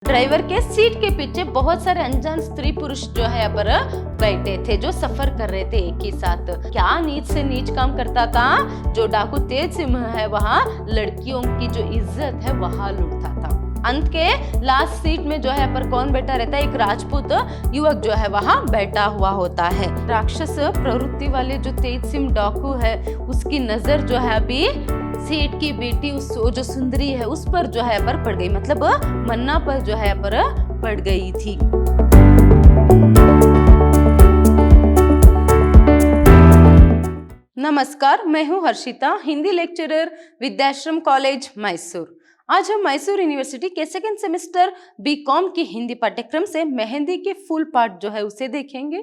Driver के seat के पीछे बहुत सारे अनजान स्त्री पुरुष जो है यहाँ पर बैठे थे, जो सफर कर रहे थे एक ही साथ। क्या नीच से नीच काम करता था, जो डाकू तेज सिंह है वहाँ लड़कियों की जो इज्जत है वहाँ लूटता था। अंत के लास्ट सीट में जो है पर कौन बैठा रहता है, एक राजपूत युवक जो है वहाँ बैठा हुआ होता है। राक्षस प्रवृत्ति वाले जो तेज सिंह डाकू है उसकी नजर जो है अभी सेठ की बेटी उस जो सुंदरी है उस पर जो है पर पड़ गई, मतलब मन्ना पर जो है पर पड़ गई थी। नमस्कार, मैं हूँ हर्षिता, हिंदी लेक्चरर, विद्याश्रम कॉलेज मैसूर। आज हम मैसूर यूनिवर्सिटी के सेकेंड सेमेस्टर बीकॉम की हिंदी पाठ्यक्रम से मेहंदी के फुल पार्ट जो है उसे देखेंगे।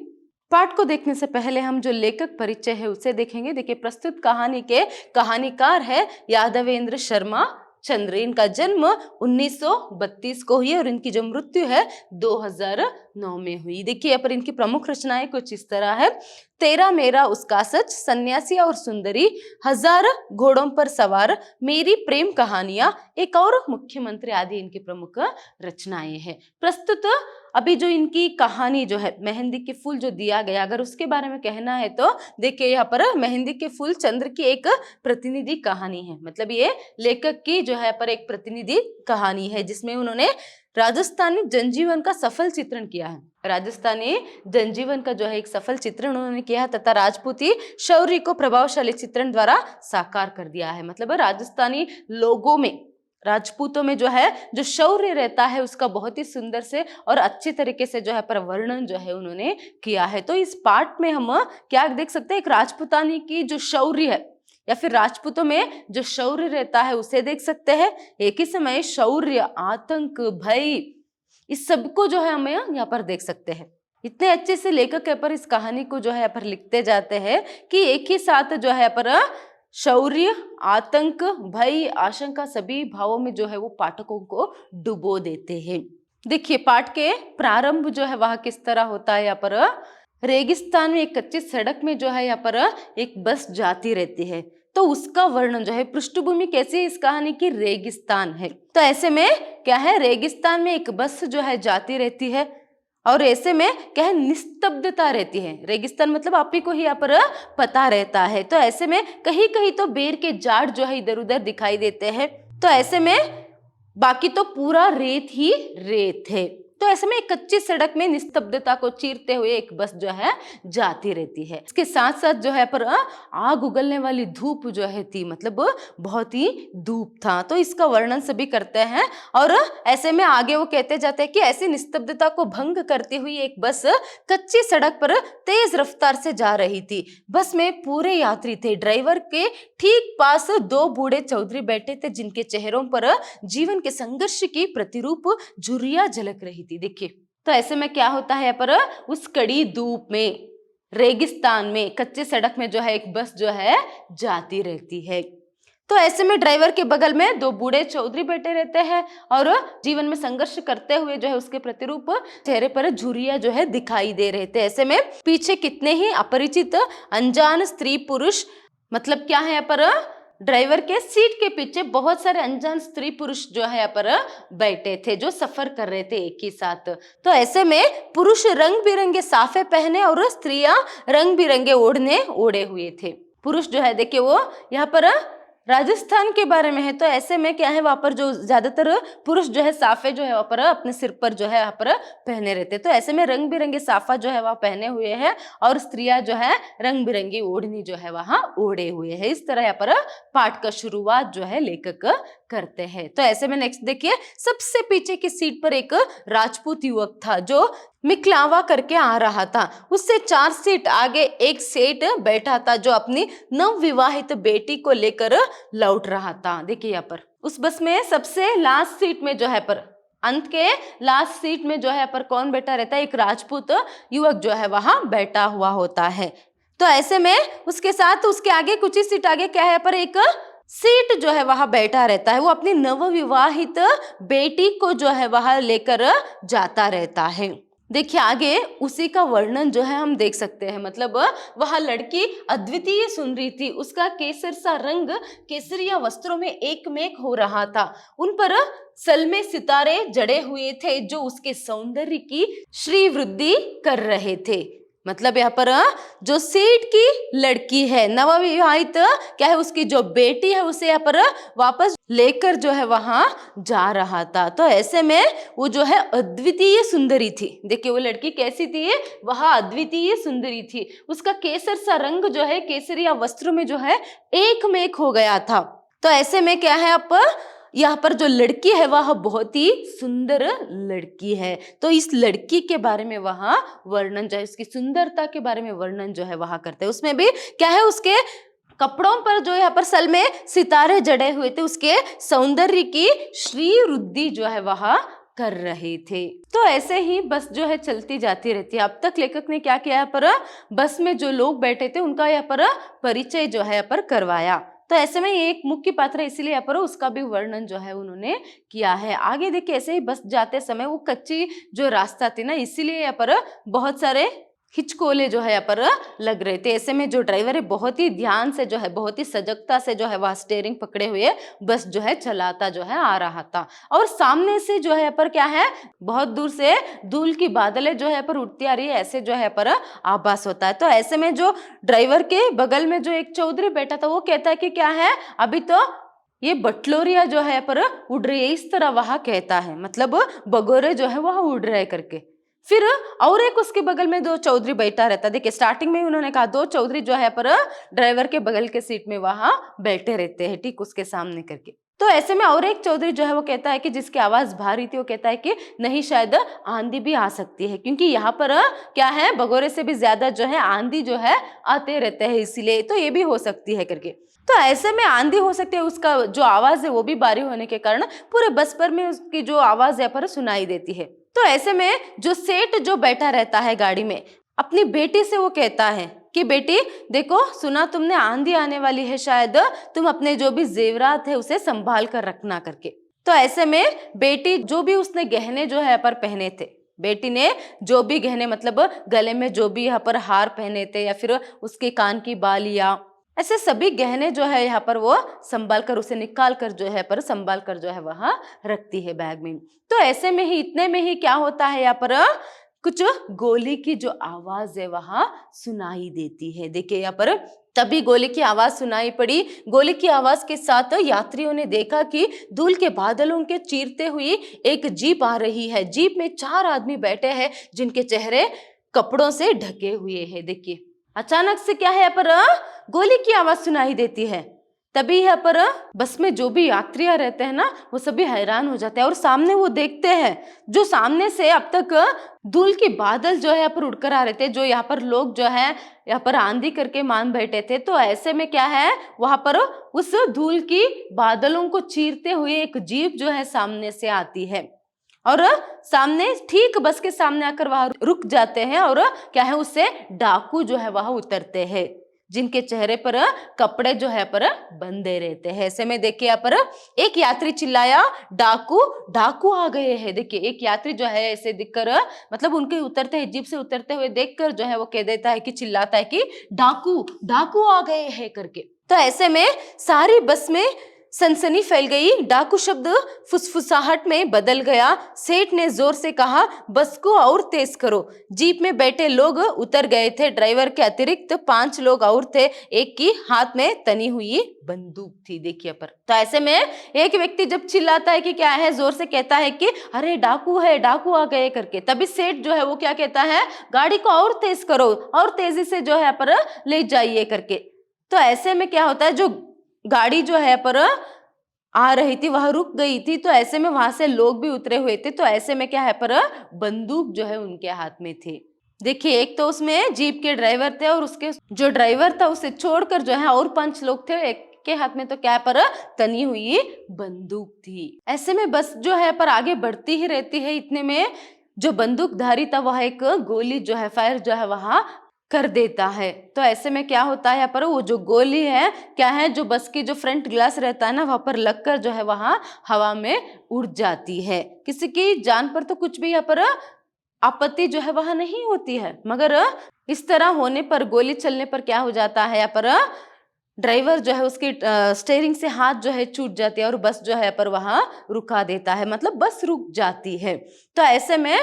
पाठ को देखने से पहले हम जो लेखक परिचय है उसे देखेंगे। देखिए, प्रस्तुत कहानी के कहानीकार है यादवेंद्र शर्मा चंद्र। इनका जन्म 1932 को हुई और इनकी जो मृत्यु है 2009 में हुई। देखिए यहाँ पर इनकी प्रमुख रचनाएं कुछ इस तरह है। तेरा मेरा उसका सच, सन्यासी और सुंदरी, हजार घोड़ों पर सवार, मेरी प्रेम कहानियां, एक और मुख्यमंत्री आदि इनकी प्रमुख रचनाएं हैं। प्रस्तुत अभी जो इनकी कहानी जो है मेहंदी के फूल जो दिया गया, अगर उसके बारे में कहना है तो देखिए यहाँ पर मेहंदी के फूल चंद्र की एक प्रतिनिधि कहानी है। मतलब ये लेखक की जो है पर एक प्रतिनिधि कहानी है जिसमें उन्होंने राजस्थानी जनजीवन का सफल चित्रण किया है। राजस्थानी जनजीवन का जो है एक सफल चित्रण उन्होंने किया है तथा राजपूती शौर्य को प्रभावशाली चित्रण द्वारा साकार कर दिया है। मतलब राजस्थानी लोगों में, राजपूतों में जो है जो शौर्य रहता है उसका बहुत ही सुंदर से और अच्छी तरीके से जो है पर वर्णन जो है उन्होंने किया है। तो इस पार्ट में हम क्या देख सकते हैं, एक राजपूतानी की जो शौर्य है या फिर राजपूतों में जो शौर्य रहता है उसे देख सकते हैं। एक ही समय शौर्य, आतंक, भय, इस सबको जो है हमें यहाँ पर देख सकते हैं। इतने अच्छे से लेखक यहाँ पर इस कहानी को जो है यहाँ पर लिखते जाते हैं कि एक ही साथ जो है यहाँ पर शौर्य, आतंक, भय, आशंका सभी भावों में जो है वो पाठकों को डुबो देते हैं। देखिए पाठ के प्रारंभ जो है वह किस तरह होता है। यहाँ पर रेगिस्तान में एक कच्ची सड़क में जो है यहाँ पर एक बस जाती रहती है, तो उसका वर्णन जो है, पृष्ठभूमि कैसी है इस कहानी की, रेगिस्तान है। तो ऐसे में क्या है, रेगिस्तान में एक बस जो है जाती रहती है और ऐसे में क्या है, निस्तब्धता रहती है। रेगिस्तान मतलब आप ही को ही यहाँ पर पता रहता है। तो ऐसे में कहीं कहीं तो बेर के झाड़ जो है इधर उधर दिखाई देते हैं, तो ऐसे में बाकी तो पूरा रेत ही रेत है। तो ऐसे में एक कच्ची सड़क में निस्तब्धता को चीरते हुए एक बस जो है जाती रहती है। इसके साथ साथ जो है पर आग उगलने वाली धूप जो है थी, मतलब बहुत ही धूप था। तो इसका वर्णन सभी करते हैं और ऐसे में आगे वो कहते जाते हैं कि ऐसी निस्तब्धता को भंग करती हुई एक बस कच्ची सड़क पर तेज रफ्तार से जा रही थी। बस में पूरे यात्री थे। ड्राइवर के ठीक पास दो बूढ़े चौधरी बैठे थे जिनके चेहरों पर जीवन के संघर्ष की प्रतिरूप झुर्रियां झलक रही थी। देखिए तो ऐसे में क्या होता है पर उस कड़ी धूप में, रेगिस्तान में, कच्चे सड़क में जो है एक बस जो है जाती रहती है। तो ऐसे में ड्राइवर के बगल में दो बूढ़े चौधरी बैठे रहते हैं और जीवन में संघर्ष करते हुए जो है उसके प्रतिरूप चेहरे पर झुर्रियां जो है दिखाई दे रहे थे। ऐसे में पीछे कितने ही अपरिचित अनजान स्त्री पुरुष, मतलब क्या है यहाँ पर, ड्राइवर के सीट के पीछे बहुत सारे अनजान स्त्री पुरुष जो है यहाँ पर बैठे थे, जो सफर कर रहे थे एक ही साथ। तो ऐसे में पुरुष रंग बिरंगे साफे पहने और स्त्रियां रंग बिरंगे ओढ़ने ओढ़े हुए थे। पुरुष जो है देखिए वो यहाँ पर राजस्थान के बारे में है। तो ऐसे में क्या है, वहां पर जो ज्यादातर पुरुष जो है साफे जो है वहां पर अपने सिर पर जो है यहाँ पर पहने रहते। तो ऐसे में रंग बिरंगे साफा जो है वह पहने हुए हैं और स्त्रियां जो है रंग बिरंगी ओढ़नी जो है वहां ओढ़े हुए हैं। इस तरह यहाँ पर पाठ का शुरुआत जो है लेखक करते हैं। तो ऐसे में नेक्स्ट देखिए, सबसे पीछे की सीट पर एक राजपूत युवक था जो मिकलावा करके आ रहा था। उससे 4 सीट आगे एक सेठ बैठा था जो अपनी नवविवाहित बेटी को लेकर लौट रहा था। देखिए यहाँ पर उस बस में सबसे लास्ट सीट में जो है पर, अंत के लास्ट सीट में जो है पर कौन बैठा रहता है, एक राजपूत युवक जो है वहां बैठा हुआ होता है। तो ऐसे में उसके साथ उसके आगे कुछ ही सीट आगे क्या है पर एक सीट जो है वहां बैठा रहता है। वो अपनी नवविवाहित बेटी को जो है वहां लेकर जाता रहता है। देखिए आगे उसी का वर्णन जो है हम देख सकते हैं। मतलब वह लड़की अद्वितीय सुन रही थी, उसका केसर सा रंग केसरिया वस्त्रों में एकमेक हो रहा था। उन पर सलमे सितारे जड़े हुए थे जो उसके सौंदर्य की श्री वृद्धि कर रहे थे। मतलब यहाँ पर जो सेठ की लड़की है नवविवाहित, क्या है उसकी जो बेटी है उसे यहाँ पर वापस लेकर जो है वहां जा रहा था। तो ऐसे में वो जो है अद्वितीय सुंदरी थी। देखिए वो लड़की कैसी थी, वह अद्वितीय सुंदरी थी। उसका केसर सा रंग जो है केसरिया वस्त्र में जो है एक मेक हो गया था। तो ऐसे में क्या है, आप यहाँ पर जो लड़की है वह बहुत ही सुंदर लड़की है। तो इस लड़की के बारे में वहां वर्णन जो है, उसकी सुंदरता के बारे में वर्णन जो है वहां करते हैं। उसमें भी क्या है, उसके कपड़ों पर जो यहाँ पर सल में सितारे जड़े हुए थे, उसके सौंदर्य की श्री वृद्धि जो है वह कर रहे थे। तो ऐसे ही बस जो है चलती जाती रहती है। अब तक लेखक ने क्या किया, यहाँ पर बस में जो लोग बैठे थे उनका यहाँ पर परिचय जो है यहाँ पर करवाया। तो ऐसे में ये एक मुख्य पात्र है, इसीलिए यहाँ पर उसका भी वर्णन जो है उन्होंने किया है। आगे देखिए ऐसे ही बस जाते समय वो कच्ची जो रास्ता थी ना, इसीलिए यहाँ पर बहुत सारे हिचकोले जो है यहाँ पर लग रहे थे। ऐसे में जो ड्राइवर है बहुत ही ध्यान से जो है, बहुत ही सजगता से जो है वह स्टीयरिंग पकड़े हुए बस जो है चलाता जो है आ रहा था। और सामने से जो है यहाँ पर क्या है, बहुत दूर से धूल की बादलें जो है यहाँ पर उठती आ रही है, ऐसे जो है यहाँ पर आभास होता है। तो ऐसे में जो ड्राइवर के बगल में जो एक चौधरी बैठा था वो कहता है कि क्या है, अभी तो ये बटलोरिया जो है पर उड़ रही है, इस तरह वह कहता है। मतलब बगोरे जो है वह उड़ रहे करके। फिर और एक उसके बगल में दो चौधरी बैठा रहता। देखिए स्टार्टिंग में ही उन्होंने कहा दो चौधरी जो है पर ड्राइवर के बगल के सीट में वहां बैठे रहते हैं, ठीक उसके सामने करके। तो ऐसे में और एक चौधरी जो है वो कहता है कि जिसकी आवाज भारी थी, वो कहता है कि नहीं, शायद आंधी भी आ सकती है, क्योंकि यहाँ पर क्या है, बगोरे से भी ज्यादा जो है आंधी जो है आते रहते हैं, इसीलिए तो ये भी हो सकती है करके। तो ऐसे में आंधी हो सकती है, उसका जो आवाज है वो भी भारी होने के कारण पूरे बस पर में उसकी जो आवाज यहाँ पर सुनाई देती है। तो ऐसे में जो सेठ जो बैठा रहता है गाड़ी में, अपनी बेटी से वो कहता है कि बेटी देखो, सुना तुमने आंधी आने वाली है, शायद तुम अपने जो भी जेवरात है उसे संभाल कर रखना करके। तो ऐसे में बेटी जो भी उसने गहने जो है पर पहने थे, बेटी ने जो भी गहने मतलब गले में जो भी यहाँ पर हार पहने थे या फिर उसके कान की बालियां, ऐसे सभी गहने जो है यहाँ पर वो संभाल कर, उसे निकाल कर जो है पर संभाल कर जो है वहां रखती है बैग में। तो ऐसे में ही, इतने में ही क्या होता है, यहाँ पर कुछ गोली की जो आवाज है वहां सुनाई देती है। देखिए यहाँ पर तभी गोली की आवाज सुनाई पड़ी। गोली की आवाज के साथ यात्रियों ने देखा कि धूल के बादलों के चीरते हुई एक जीप आ रही है। जीप में 4 आदमी बैठे हैं जिनके चेहरे कपड़ों से ढके हुए हैं। देखिए अचानक से क्या है, यहाँ पर गोली की आवाज सुनाई देती है। तभी यहाँ पर बस में जो भी यात्रियां रहते हैं ना, वो सभी हैरान हो जाते हैं और सामने वो देखते हैं जो सामने से अब तक धूल की बादल जो है यहाँ पर उड़कर आ रहे थे, जो यहाँ पर लोग जो है यहाँ पर आंधी करके मान बैठे थे। तो ऐसे में क्या है, वहां पर उस धूल की बादलों को चीरते हुए एक जीप जो है सामने से आती है और सामने, ठीक बस के सामने आकर वहां रुक जाते हैं और क्या है, उससे डाकू जो है वहां उतरते हैं जिनके चेहरे पर कपड़े जो है पर बंधे रहते हैं। ऐसे में देखिए यहाँ पर एक यात्री चिल्लाया, डाकू डाकू आ गए हैं। देखिए एक यात्री जो है ऐसे दिखकर, मतलब उनके उतरते हैं, जीप से उतरते हुए देखकर जो है वो कह देता है कि, चिल्लाता है कि डाकू डाकू आ गए हैं करके। तो ऐसे में सारी बस में सनसनी फैल गई। डाकू शब्द फुसफुसाहट में बदल गया। सेठ ने जोर से कहा, बस को और तेज करो। जीप में बैठे लोग उतर गए थे। ड्राइवर के अतिरिक्त 5 लोग और थे। एक की हाथ में तनी हुई बंदूक थी। देखिए पर तो ऐसे में एक व्यक्ति जब चिल्लाता है कि क्या है, जोर से कहता है कि अरे डाकू है, डाकू आ गए करके, तभी सेठ जो है वो क्या कहता है, गाड़ी को और तेज करो और तेजी से जो है पर ले जाइए करके। तो ऐसे में क्या होता है, जो गाड़ी जो है पर आ रही थी वह रुक गई थी। तो ऐसे में वहां से लोग भी उतरे हुए थे। तो ऐसे में क्या है पर बंदूक जो है उनके हाथ में थी। देखिए एक तो उसमें जीप के ड्राइवर थे और उसके जो ड्राइवर था उसे छोड़कर जो है और 5 लोग थे। एक के हाथ में तो क्या पर तनी हुई बंदूक थी। ऐसे में बस जो है पर आगे बढ़ती ही रहती है। इतने में जो बंदूकधारी था वह एक गोली जो है फायर जो है वहां कर देता है। तो ऐसे में क्या होता है, यहाँ पर वो जो गोली है क्या है, जो बस की जो फ्रंट ग्लास रहता है ना, वहां पर लगकर जो है वहां हवा में उड़ जाती है। किसी की जान पर तो कुछ भी यहाँ पर आपत्ति जो है वह नहीं होती है। मगर इस तरह होने पर, गोली चलने पर क्या हो जाता है, यहाँ पर ड्राइवर जो है उसकी स्टीयरिंग से हाथ जो है छूट जाती है और बस जो है पर वहां रुका देता है, मतलब बस रुक जाती है। तो ऐसे में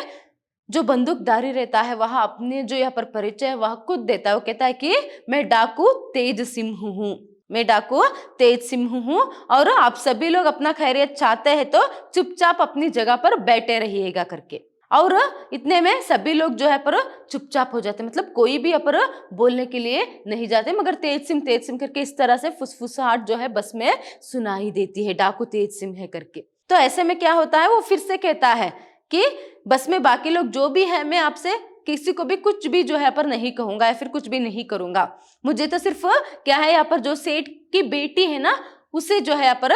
जो बंदूकधारी रहता है वह अपने जो यहाँ पर परिचय है वह खुद देता है। वो कहता है कि मैं डाकू तेज सिंह हूँ, मैं डाकू तेज सिंह हूँ, और आप सभी लोग अपना खैरियत चाहते हैं तो चुपचाप अपनी जगह पर बैठे रहिएगा करके। और इतने में सभी लोग जो है पर चुपचाप हो जाते, मतलब कोई भी पर बोलने के लिए नहीं जाते। मगर तेज सिंह करके इस तरह से फुसफुसाहट जो है बस में सुनाई देती है, डाकू तेज सिंह है करके। तो ऐसे में क्या होता है, वो फिर से कहता है कि बस में बाकी लोग जो भी है, मैं आपसे किसी को भी कुछ भी जो है पर नहीं कहूंगा या फिर कुछ भी नहीं करूंगा। मुझे तो सिर्फ क्या है, यहाँ पर जो सेठ की बेटी है ना, उसे जो है यहाँ पर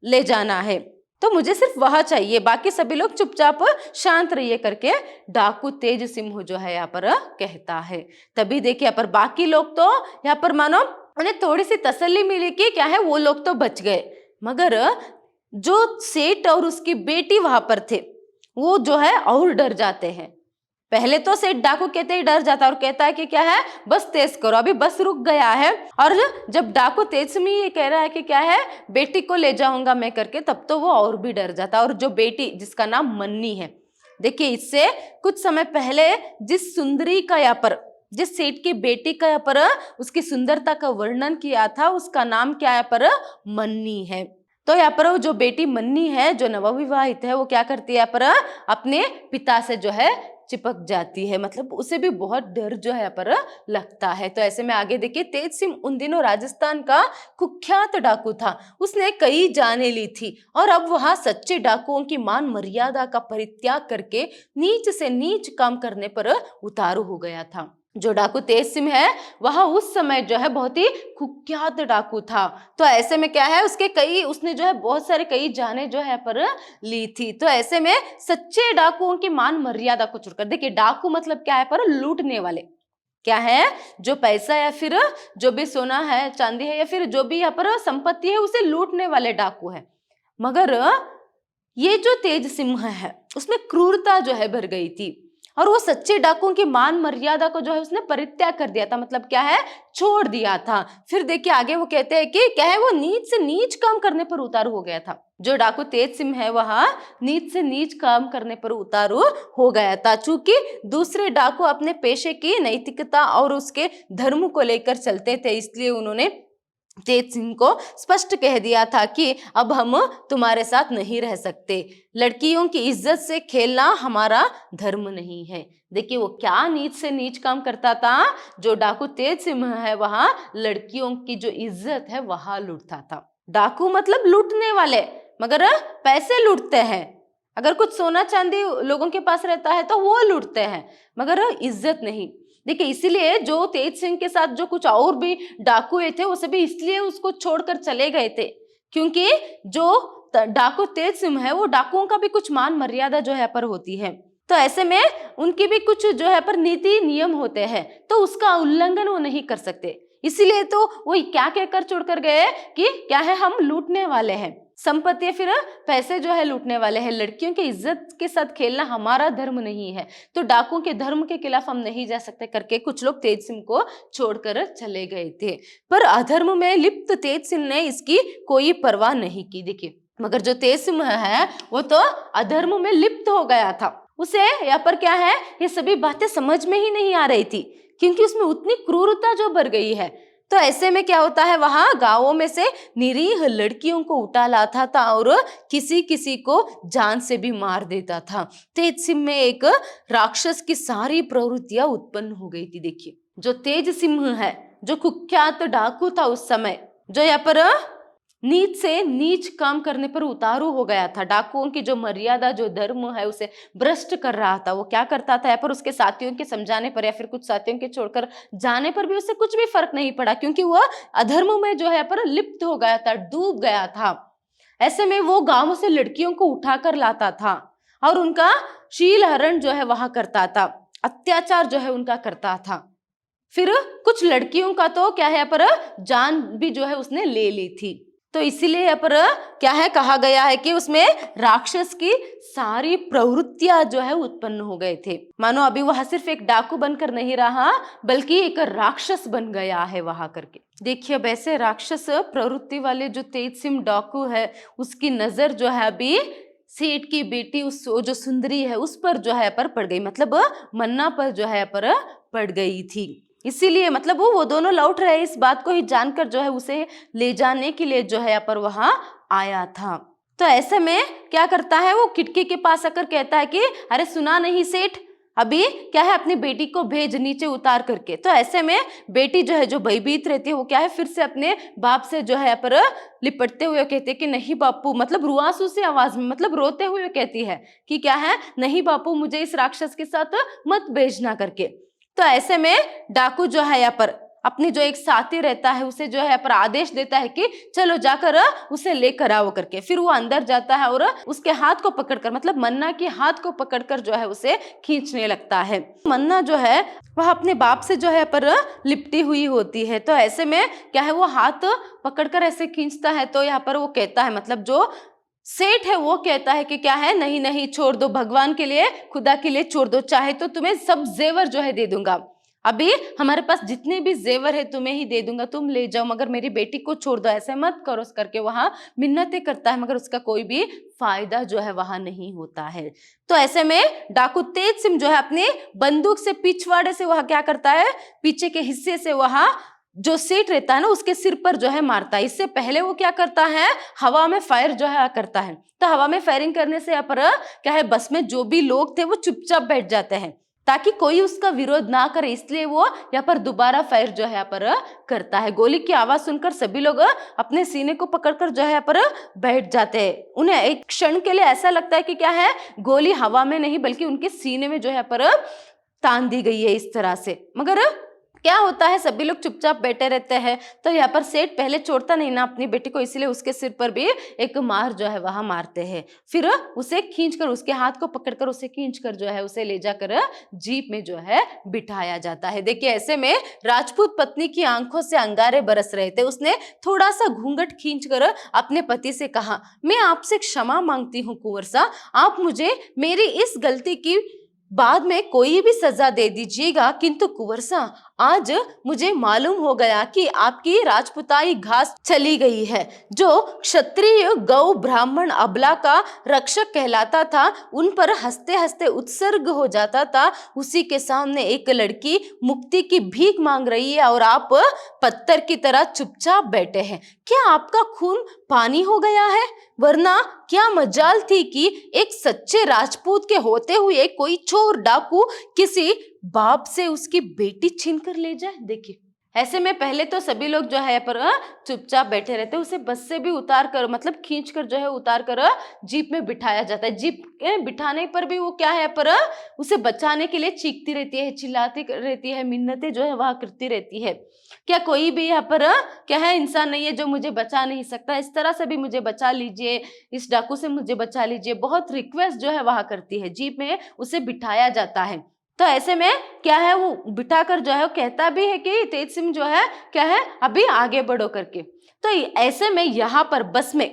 ले जाना है, तो मुझे सिर्फ वह चाहिए, बाकी सभी लोग चुपचाप शांत रहिए करके डाकू तेज सिंह जो है यहाँ पर कहता है। तभी देखिए यहाँ पर बाकी लोग तो यहाँ पर मानो उन्हें थोड़ी सी तसल्ली मिली कि क्या है, वो लोग तो बच गए, मगर जो सेठ और उसकी बेटी वहां पर थे वो जो है और डर जाते हैं। पहले तो सेठ डाकू कहते ही डर जाता और कहता है कि क्या है, बस तेज करो, अभी बस रुक गया है। और जब डाकू तेज सिंह ये कह रहा है कि क्या है, बेटी को ले जाऊंगा मैं करके, तब तो वो और भी डर जाता। और जो बेटी जिसका नाम मन्नी है, देखिए इससे कुछ समय पहले जिस सुंदरी का यहाँ पर, जिस सेठ की बेटी का यहाँ पर उसकी सुंदरता का वर्णन किया था, उसका नाम क्या यहाँ पर मन्नी है। तो यहाँ पर जो बेटी मन्नी है, जो नवविवाहित है, वो क्या करती है, यहाँ पर अपने पिता से जो है चिपक जाती है, मतलब उसे भी बहुत डर जो है यहाँ पर लगता है। तो ऐसे में आगे देखिए, तेज सिंह उन दिनों राजस्थान का कुख्यात डाकू था, उसने कई जानें ली थी और अब वहां सच्चे डाकुओं की मान मर्यादा का परित्याग करके नीच से नीच काम करने पर उतारू हो गया था। जो डाकू तेज सिंह है वह उस समय जो है बहुत ही कुख्यात डाकू था। तो ऐसे में क्या है, उसने जो है बहुत सारे कई जाने जो है पर ली थी। तो ऐसे में सच्चे डाकुओं की मान मर्यादा को छोड़कर, देखिए डाकू मतलब क्या है, पर लूटने वाले, क्या है, जो पैसा या फिर जो भी सोना है, चांदी है, या फिर जो भी यहाँ पर संपत्ति है, उसे लूटने वाले डाकू है। मगर ये जो तेज सिंह है उसमें क्रूरता जो है भर गई थी और वो सच्चे डाकुओं की मान मर्यादा को जो है उसने परित्याग कर दिया था, मतलब क्या है, छोड़ दिया था। फिर देखिए आगे वो कहते हैं कि क्या है, वो नीच से नीच काम करने पर उतारू हो गया था। जो डाकू तेज सिंह है वह नीच से नीच काम करने पर उतारू हो गया था। चूंकि दूसरे डाकू अपने पेशे की नैतिकता और उसके धर्म को लेकर चलते थे, इसलिए उन्होंने तेज सिंह को स्पष्ट कह दिया था कि अब हम तुम्हारे साथ नहीं रह सकते, लड़कियों की इज्जत से खेलना हमारा धर्म नहीं है। देखिए वो क्या नीच से नीच काम करता था, जो डाकू तेज सिंह है वहां लड़कियों की जो इज्जत है वहां लूटता था। डाकू मतलब लूटने वाले, मगर पैसे लूटते हैं। अगर कुछ सोना चांदी लोगों के पास रहता है तो वो लूटते हैं, मगर इज्जत नहीं। देखिए इसीलिए जो तेज सिंह के साथ जो कुछ और भी डाकू थे, वो सभी इसलिए उसको छोड़कर चले गए थे क्योंकि जो डाकू तेज सिंह है वो डाकुओं का भी कुछ मान मर्यादा जो है पर होती है। तो ऐसे में उनकी भी कुछ जो है पर नीति नियम होते हैं, तो उसका उल्लंघन वो नहीं कर सकते। इसीलिए तो वो क्या कहकर छोड़कर गए कि क्या है, हम लूटने वाले हैं, संपत्ति फिर पैसे जो है लूटने वाले हैं, लड़कियों की इज्जत के साथ खेलना हमारा धर्म नहीं है, तो डाकुओं के धर्म के खिलाफ हम नहीं जा सकते करके कुछ लोग तेज सिंह को छोड़कर चले गए थे। पर अधर्म में लिप्त तेज सिंह ने इसकी कोई परवाह नहीं की। देखिए मगर जो तेज सिंह है वो तो अधर्म में लिप्त हो गया था, उसे यहाँ पर क्या है, ये सभी बातें समझ में ही नहीं आ रही थी क्योंकि उसमें उतनी क्रूरता जो भर गई है। तो ऐसे में क्या होता है, वहां गांवों में से निरीह लड़कियों को उठा लाता था और किसी किसी को जान से भी मार देता था। तेज सिंह में एक राक्षस की सारी प्रवृत्तियां उत्पन्न हो गई थी। देखिए जो तेज सिंह है, जो कुख्यात डाकू था उस समय, जो यहाँ पर नीच से नीच काम करने पर उतारू हो गया था, डाकुओं की जो मर्यादा, जो धर्म है उसे भ्रष्ट कर रहा था, वो क्या करता था, या पर उसके साथियों के समझाने पर या फिर कुछ साथियों के छोड़कर जाने पर भी उसे कुछ भी फर्क नहीं पड़ा क्योंकि वह अधर्म में जो है पर लिप्त हो गया था, डूब गया था। ऐसे में वो गांव से लड़कियों को उठाकर लाता था और उनका शील हरण जो है वहां करता था, अत्याचार जो है उनका करता था। फिर कुछ लड़कियों का तो क्या है पर जान भी जो है उसने ले ली थी। तो इसीलिए यहाँ पर क्या है, कहा गया है कि उसमें राक्षस की सारी प्रवृत्तियां जो है उत्पन्न हो गए थे। मानो अभी वह सिर्फ एक डाकू बनकर नहीं रहा, बल्कि एक राक्षस बन गया है वहां करके। देखिए अब ऐसे राक्षस प्रवृत्ति वाले जो तेजसिम डाकू है, उसकी नजर जो है अभी सेठ की बेटी उस जो सुंदरी है उस पर जो है पर पड़ गई, मतलब मन्ना पर जो है पर पड़ गई थी। इसीलिए मतलब वो दोनों लौट रहे, इस बात को ही जानकर जो है उसे ले जाने के लिए जो है पर वहां आया था। तो ऐसे में क्या करता है, वो खिड़की के पास आकर कहता है कि अरे सुना नहीं सेठ, अभी क्या है अपनी बेटी को भेज नीचे उतार करके। तो ऐसे में बेटी जो है जो भयभीत रहती है वो क्या है फिर से अपने बाप से जो है पर लिपटते हुए कहते हैं कि नहीं बापू, मतलब रुआंसू से आवाज में, मतलब रोते हुए कहती है कि क्या है, नहीं बापू मुझे इस राक्षस के साथ मत भेजना करके। तो ऐसे में डाकू जो है यहाँ पर अपनी जो एक साथी रहता है उसे जो है पर आदेश देता है कि चलो जाकर उसे लेकर आओ करके। फिर वो अंदर जाता है और उसके हाथ को पकड़कर, मतलब मन्ना के हाथ को पकड़कर जो है उसे खींचने लगता है। मन्ना जो है वह अपने बाप से जो है पर लिपटी हुई होती है। तो ऐसे में क्या है वो हाथ पकड़कर ऐसे खींचता है, तो यहाँ पर वो कहता है, मतलब जो सेठ है वो कहता है कि क्या है, नहीं नहीं छोड़ दो, भगवान के लिए खुदा के लिए छोड़ दो, चाहे तो तुम्हें सब जेवर जो है दे दूंगा, अभी हमारे पास जितने भी जेवर है तुम्हें ही दे दूंगा, तुम ले जाओ, मगर मेरी बेटी को छोड़ दो, ऐसे मत करो करके वहां मिन्नतें करता है, मगर उसका कोई भी फायदा जो है वहां नहीं होता है। तो ऐसे में डाकू तेजसिम जो है अपनी बंदूक से पिछवाड़े से वहां क्या करता है, पीछे के हिस्से से वहां जो सेठ रहता है ना उसके सिर पर जो है मारता है। इससे पहले वो क्या करता है, हवा में फायर जो है करता है। तो हवा में फायरिंग करने से यहाँ पर क्या है, बस में जो भी लोग थे वो चुपचाप बैठ जाते हैं ताकि कोई उसका विरोध ना करे, इसलिए वो यहाँ पर दोबारा फायर जो है यहाँ पर करता है। गोली की आवाज सुनकर सभी लोग अपने सीने को पकड़कर जो है यहाँ पर बैठ जाते हैं। उन्हें एक क्षण के लिए ऐसा लगता है कि क्या है, गोली हवा में नहीं बल्कि उनके सीने में जो है पर तान दी गई है इस तरह से। मगर क्या होता है, सभी लोग चुपचाप बैठे रहते हैं। तो यहाँ पर सेठ पहले छोड़ता नहीं ना अपनी बेटी को, इसलिए उसके सिर पर भी एक मार जो है वहां मारते हैं। फिर उसे खींचकर, उसके हाथ को पकड़कर उसे खींचकर जो है उसे ले जाकर जीप में जो है बिठाया जाता है। देखिए ऐसे में राजपूत पत्नी की आंखों से अंगारे बरस रहे थे। उसने थोड़ा सा घूंघट खींचकर अपने पति से कहा, मैं आपसे क्षमा मांगती हूँ कुंवर साहब, आप मुझे मेरी इस गलती की बाद में कोई भी सजा दे दीजिएगा, किंतु कुंवर साहब आज मुझे मालूम हो गया कि आपकी राजपुताई घास चली गई है। जो क्षत्रिय गौ ब्राह्मण अबला का रक्षक कहलाता था, उन पर हंसते हंसते उत्सर्ग हो जाता था, उसी के सामने एक लड़की मुक्ति की भीख मांग रही है और आप पत्थर की तरह चुपचाप बैठे हैं। क्या आपका खून पानी हो गया है? वरना क्या मजाल थी कि एक सच्चे राजपूत के होते हुए कोई चोर डाकू किसी बाप से उसकी बेटी छीन कर ले जाए। देखिए ऐसे में पहले तो सभी लोग जो है पर चुपचाप बैठे रहते, उसे बस से भी उतार कर, मतलब खींच कर जो है उतार कर जीप में बिठाया जाता है। जीप में बिठाने पर भी वो क्या है पर उसे बचाने के लिए चीखती रहती है, चिल्लाती रहती है, मिन्नतें जो है वहां करती रहती है। क्या कोई भी यहाँ पर क्या है इंसान नहीं है जो मुझे बचा नहीं सकता, इस तरह से भी मुझे बचा लीजिए, इस डाकू से मुझे बचा लीजिए, बहुत रिक्वेस्ट जो है वहां करती है। जीप में उसे बिठाया जाता है। तो ऐसे में क्या है वो बिठाकर जो है वो कहता भी है कि तेजसिम जो है क्या है अभी आगे बढ़ो करके। तो ऐसे में यहाँ पर बस में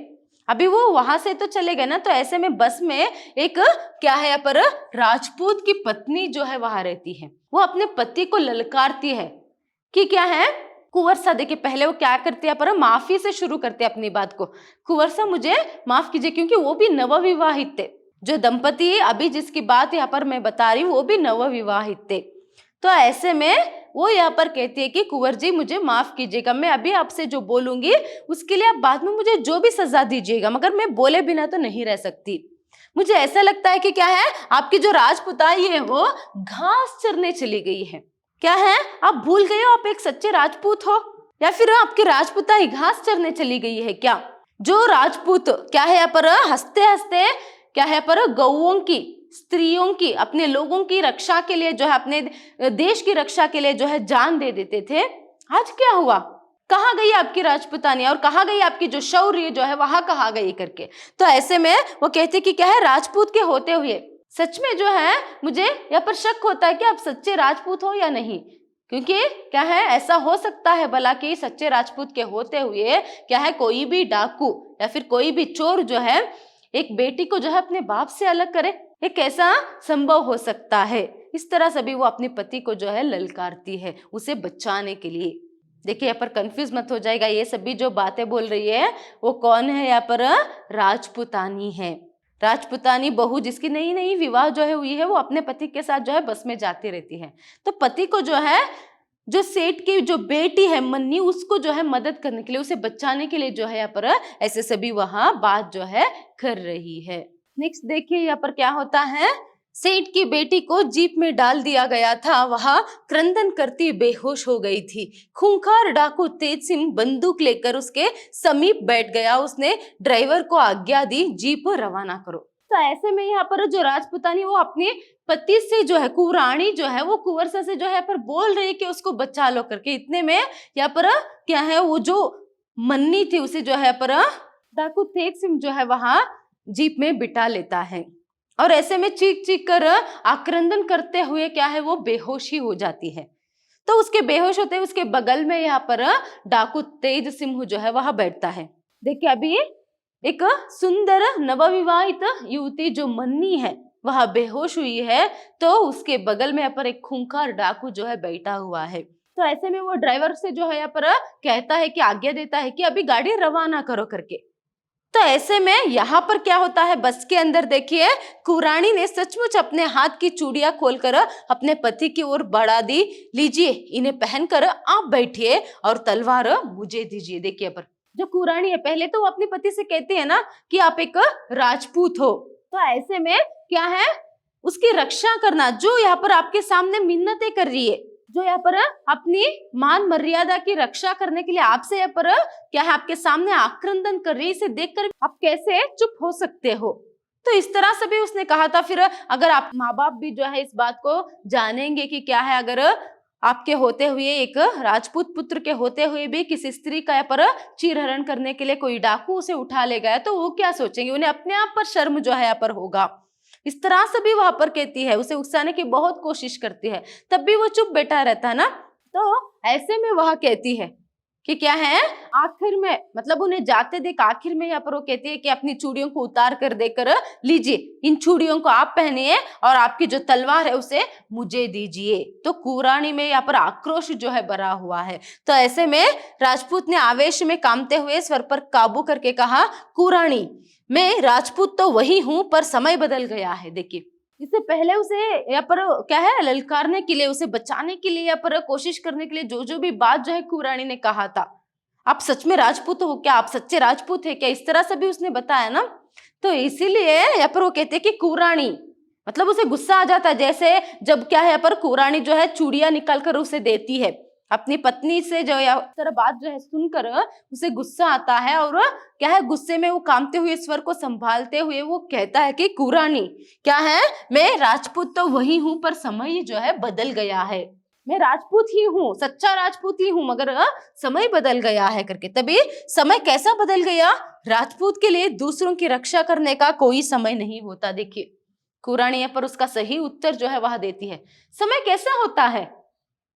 अभी वो वहां से तो चले गए ना, तो ऐसे में बस में एक क्या है यहाँ पर राजपूत की पत्नी जो है वहां रहती है। वो अपने पति को ललकारती है कि क्या है, कुंवर सा, देखिए पहले वो क्या करते हैं पर माफी से शुरू करते हैं अपनी बात को, कुंवर सा मुझे माफ कीजिए, क्योंकि वो भी नवविवाहित थे। जो दंपति अभी जिसकी बात यहाँ पर मैं बता रही हूँ वो भी नवविवाहित थे। तो ऐसे में वो यहाँ पर कहती है कि कुंवर जी मुझे माफ कीजिएगा, मैं अभी आपसे जो बोलूंगी उसके लिए आप बाद में मुझे जो भी सजा दीजिएगा, मगर मैं बोले बिना तो नहीं रह सकती। मुझे ऐसा लगता है कि क्या है, आपकी जो राजपुताई है वो घास चरने चली गई है। क्या है, आप भूल गए हो आप एक सच्चे राजपूत हो, या फिर आपकी राजपुताई घास चरने चली गई है क्या? जो राजपूत क्या है यहाँ पर हंसते हंसते क्या है पर गौओं की, स्त्रियों की, अपने लोगों की रक्षा के लिए जो है, अपने देश की रक्षा के लिए जो है जान दे देते थे, आज क्या हुआ? कहाँ गई आपकी राजपुतानी और कहाँ गई आपकी जो शौर्य जो है वहां कहाँ गई करके। तो ऐसे में वो कहते कि क्या है, राजपूत के होते हुए सच में जो है मुझे यहाँ पर शक होता है कि आप सच्चे राजपूत हो या नहीं, क्योंकि क्या है, ऐसा हो सकता है भला कि सच्चे राजपूत के होते हुए क्या है, कोई भी डाकू या फिर कोई भी चोर जो है एक बेटी को जो है अपने बाप से अलग करे। ये कैसा संभव हो सकता है? इस तरह से भी वो अपने पति को जो है ललकारती है उसे बचाने के लिए। देखिए यहाँ पर कंफ्यूज मत हो जाएगा, ये सभी जो बातें बोल रही है वो कौन है यहाँ पर? राजपुतानी है। राजपुतानी बहू जिसकी नई नई विवाह जो है हुई है, वो अपने पति के साथ जो है बस में जाती रहती है। तो पति को जो है, जो सेठ की जो बेटी है मन्नी, उसको जो है मदद करने के लिए, उसे बचाने के लिए जो है यहाँ पर ऐसे सभी वहां बात जो है कर रही है। नेक्स्ट देखिए यहाँ पर क्या होता है। सेठ की बेटी को जीप में डाल दिया गया था, वह क्रंदन करती बेहोश हो गई थी। खूंखार डाकू तेज सिंह बंदूक लेकर उसके समीप बैठ गया। उसने ड्राइवर को आज्ञा दी, जीप रवाना करो। तो ऐसे में यहाँ पर जो राजपुतानी वो अपने पति से जो है, कुरानी जो है वो कुंवरसा से जो है पर बोल रही है कि उसको बचा लो करके। इतने में यहाँ पर क्या है, वो जो मन्नी थी उसे जो है पर डाकू तेज सिंह जो है वहां जीप में बिठा लेता है और ऐसे में चीख चीख कर आक्रंदन करते हुए क्या है, वो बेहोशी हो जाती है। तो उसके बेहोश होते उसके बगल में यहाँ पर डाकू तेज सिंह जो है वहां बैठता है। देखिए अभी एक सुंदर नवविवाहित युवती जो मन्नी है वह बेहोश हुई है, तो उसके बगल में यहाँ पर एक खूंखार डाकू जो है बैठा हुआ है। तो ऐसे में वो ड्राइवर से जो है यहाँ पर कहता है कि आज्ञा देता है कि अभी गाड़ी रवाना करो करके। तो ऐसे में यहाँ पर क्या होता है, बस के अंदर देखिए कुरानी ने सचमुच अपने हाथ की चूड़ियां खोलकर अपने पति की ओर बढ़ा दी। लीजिए, इन्हें पहनकर आप बैठिए और तलवार मुझे दीजिए। देखिए पर जो कुरानी है, पहले तो वो अपने पति से कहती है ना कि आप एक राजपूत हो, तो ऐसे में क्या है, उसकी रक्षा करना, जो यहाँ पर आपके सामने मिन्नतें कर रही है, जो यहाँ पर अपनी मान मर्यादा की रक्षा करने के लिए आपसे यहाँ पर क्या है, आपके सामने आक्रंदन कर रही है, इसे देखकर आप कैसे चुप हो सकते हो? तो इस तरह से भी उसने कहा था। फिर अगर आप माँ बाप भी जो है इस बात को जानेंगे कि क्या है, अगर आपके होते हुए, एक राजपूत पुत्र के होते हुए भी किसी स्त्री का यहाँ पर चीरहरण करने के लिए कोई डाकू उसे उठा ले गया, तो वो क्या सोचेंगे? उन्हें अपने आप पर शर्म जो है यहाँ पर होगा। इस तरह से भी वहां पर कहती है, उसे उकसाने की बहुत कोशिश करती है, तब भी वो चुप बैठा रहता है ना। तो ऐसे में वह कहती है कि क्या है, आखिर में मतलब उन्हें जाते देख आखिर में यहाँ पर वो कहती है कि अपनी चूड़ियों को उतार कर देकर लीजिए, इन चूड़ियों को आप पहनिए और आपकी जो तलवार है उसे मुझे दीजिए। तो कुरानी में यहाँ पर आक्रोश जो है भरा हुआ है। तो ऐसे में राजपूत ने आवेश में कांपते हुए स्वर पर काबू करके कहा, कुरानी, मैं राजपूत तो वही हूं पर समय बदल गया है। देखिए, इससे पहले उसे यहाँ पर क्या है, ललकारने के लिए, उसे बचाने के लिए, यहाँ पर कोशिश करने के लिए जो जो भी बात जो है कुरानी ने कहा था, आप सच में राजपूत हो क्या, आप सच्चे राजपूत है क्या, इस तरह से भी उसने बताया ना। तो इसीलिए यहाँ पर वो कहते हैं कि कुरानी, मतलब उसे गुस्सा आ जाता है। जैसे जब क्या है, यहाँ पर कुरानी जो है चूड़ियां निकाल कर उसे देती है अपनी पत्नी से, जो या तरह बात जो है सुनकर उसे गुस्सा आता है और क्या है, गुस्से में वो कांपते हुए स्वर को संभालते हुए वो कहता है कि कुरानी, क्या है, मैं राजपूत तो वही हूं पर समय जो है बदल गया है। मैं राजपूत ही हूँ, सच्चा राजपूत ही हूँ, मगर समय बदल गया है करके। तभी समय कैसा बदल गया? राजपूत के लिए दूसरों की रक्षा करने का कोई समय नहीं होता। देखिए कुरानी यहाँ पर उसका सही उत्तर जो है वह देती है, समय कैसा होता है?